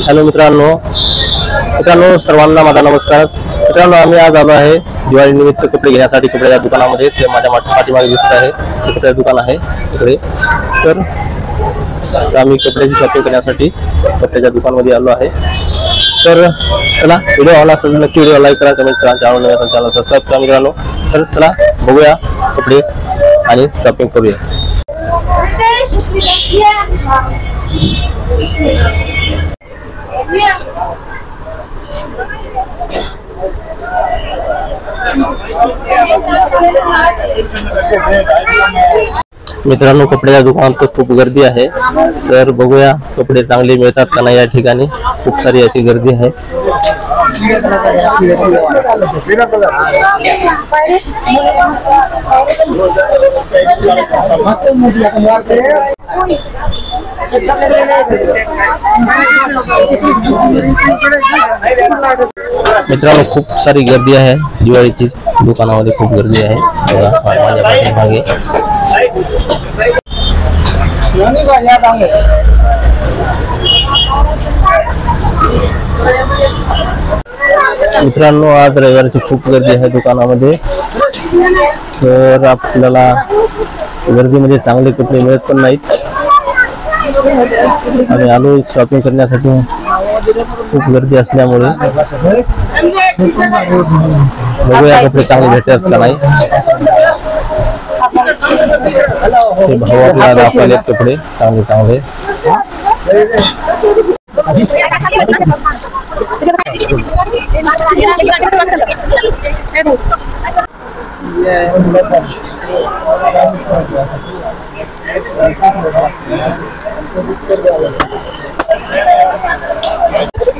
Hello मित्रांनो सर्वांना माझा नमस्कार। मित्रांनो आम्ही आज आलो आहे दिवाळी निमित्त कपडे घेण्यासाठी कपड्याच्या दुकानामध्ये। ते माझ्या पाठीमागे दिसत आहे कपड्याचं दुकान आहे इकडे। तर आम्ही कपड्याची शॉपिंग करण्यासाठी कपड्याच्या दुकानामध्ये आलो आहे। तर चला व्हिडिओ आवडला असेल तर नक्की व्हिडिओ लाईक करा, कमेंट करा, चॅनल सबस्क्राइब करा मित्रांनो। तर चला बघूया कपडे आणि शॉपिंग करूया। मित्रांनो कपड्याच्या दुकानात खूप गर्दी आहे। तर बघूया कपडे चांगले मिळतात का नाही। या ठिकाणी खूप सारी अशी गर्दी आहे। मित्रांनो खूप सारी गर्दी आहे दिवाळीची दुकानामध्ये, खूप गर्दी आहे। बघा माझ्या पाठीमागे मित्रांनो आज रविवारची खूप गर्दी आहे दुकानामध्ये। तर आपल्याला गर्दीमध्ये चांगले कपडे मिळत पण नाहीत। आम्ही आलो शॉपिंग करण्यासाठी, खूप गर्दी असल्यामुळे बघूया कपडे चांगले भेटतात का नाही। भाऊ आपल्याला दाखवले कपडे चांगले चांगले।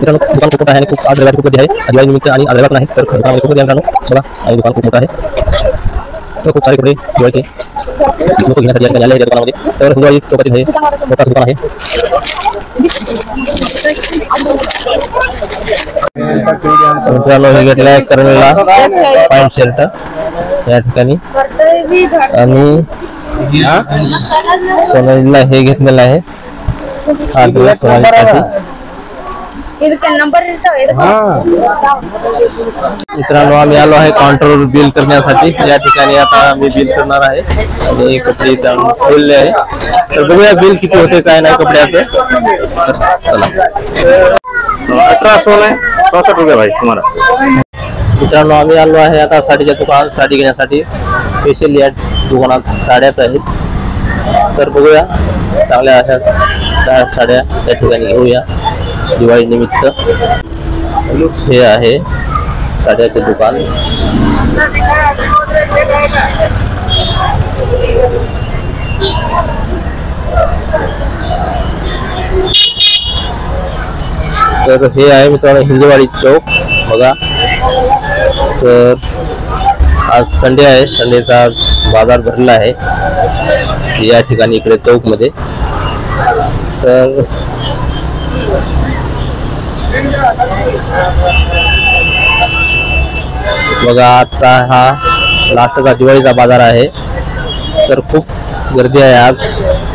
दुकान खूप मोठा आहे, खूप आज रविवार खूप गर्दी आहे दिवाळी निमित्त आणि आज रविवार नाही तर दुकानामध्ये खूप गर्दी आहे बघा। आणि दुकान खूप मोठा आहे, तर खूप सारे कपडे दिवाळीचे लोक घेण्यासाठी आले आहेत दुकानामध्ये। तर दिवाळी चौकातील हे मोठा दुकान आहे। मित्रांनो हे घेतला आहे करणला पॅन्ट शर्ट या ठिकाणी, आणि सोनालीला हे घेतलेलं आहे हा ड्रेस सोनालीसाठी। मित्रांनो आम्ही आलो आहे काउंटरवर बिल करण्यासाठी। या ठिकाणी आता आम्ही बिल करणार आहे आणि कपडे ठेवले आहे। तर बघूया बिल किती होते काय नाही कपड्याचं। चला 1866 रुपये भाई तुम्हाला। मित्रांनो आम्ही आलो आहे आता साडीच्या दुकानात साडी घेण्यासाठी। स्पेशल या दुकानात साड्याच आहेत। तर बघूया चांगल्या अशा साड्या या ठिकाणी घेऊया दिवाळी निमित्त। हे आहे साड्याचे दुकान। तर हे आहे मित्रांनो हिंदवाडी चौक बघा। तर आज संडे आहे, संडेचा बाजार भरला आहे या ठिकाणी इकडे चौक मध्ये। तर बघा आजचा हा लास्टचा दिवाळीचा बाजार आहे। तर खूप गर्दी आहे आज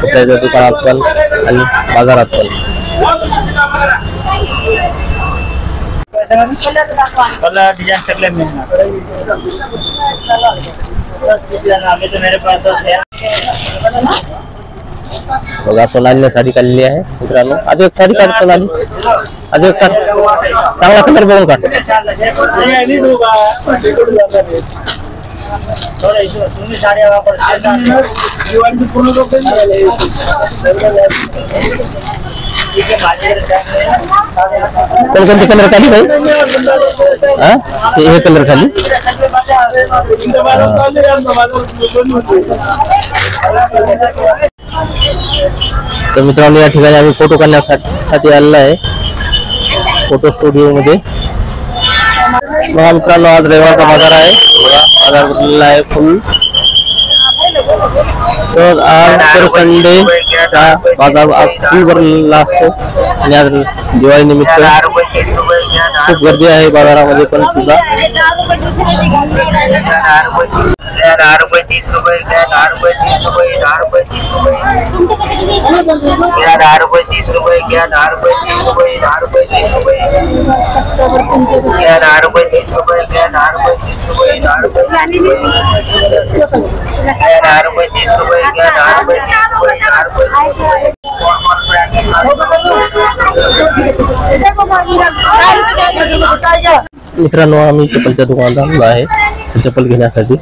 कपड्याच्या दुकानात पण आणि बाजारात पण। बघा सोनालीने साडी काढलेली आहे मित्रांनो। आज एक साडी काढ सोनाली, आज एक काढ चांगला कलर बघून काढ। कोणकोणते कलर खाली भाई? हे कलर खाली तर मित्रांनो या ठिकाणी आम्ही फोटो काढण्यासाठी आलेला आहे फोटो स्टुडिओ मध्ये। बघा मित्रांनो आज रविवारचा बाजार आहे, बाजार भरलेला आहे फुल। तर आज संडे बाजार आज फुल भरलेला असतो आणि आज दिवाळी निमित्त खूप गर्दी आहे बाजारामध्ये पण सुद्धा। 10 रुपये 30 रुपये 10 रुपये 30 रुपये 10 रुपये 30 रुपये 10 रुपये 30 रुपये घ्या 10 रुपये 30 रुपये 10 रुपये 30 रुपये घ्या 10 रुपये 30 रुपये घ्या 10 रुपये 30 रुपये 10 रुपये 10 रुपये 30 रुपये घ्या 10 रुपये 30 रुपये 10 रुपये 30 रुपये मित्रांनो आम्ही चप्पलच्या दुकानात आलो आहे चप्पल घेण्यासाठी.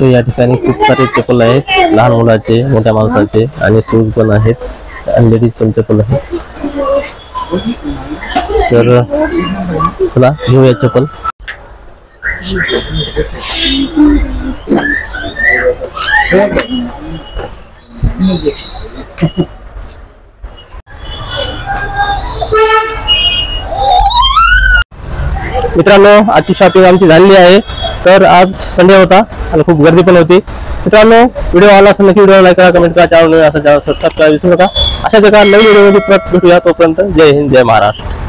तर या ठिकाणी खूप सारे चप्पल आहेत, लहान मुलाचे, मोठ्या माणसाचे आणि शूज पण आहेत आणि लेडीज पण चप्पल आहेत. तर चला घेऊया चप्पल. मित्रांनो आजची शॉपिंग आमची झालेली आहे. तर आज संडे होता आणि खूप गर्दी पण होती. मित्रांनो व्हिडिओ आवडला असेल नक्की व्हिडिओ लाईक करा, कमेंट करा, चॅनल सबस्क्राईब करा, विसरू नका. अशा प्रकारे नवीन व्हिडिओ मध्ये परत भेटूया. तोपर्यंत जय हिंद, जय महाराष्ट्र.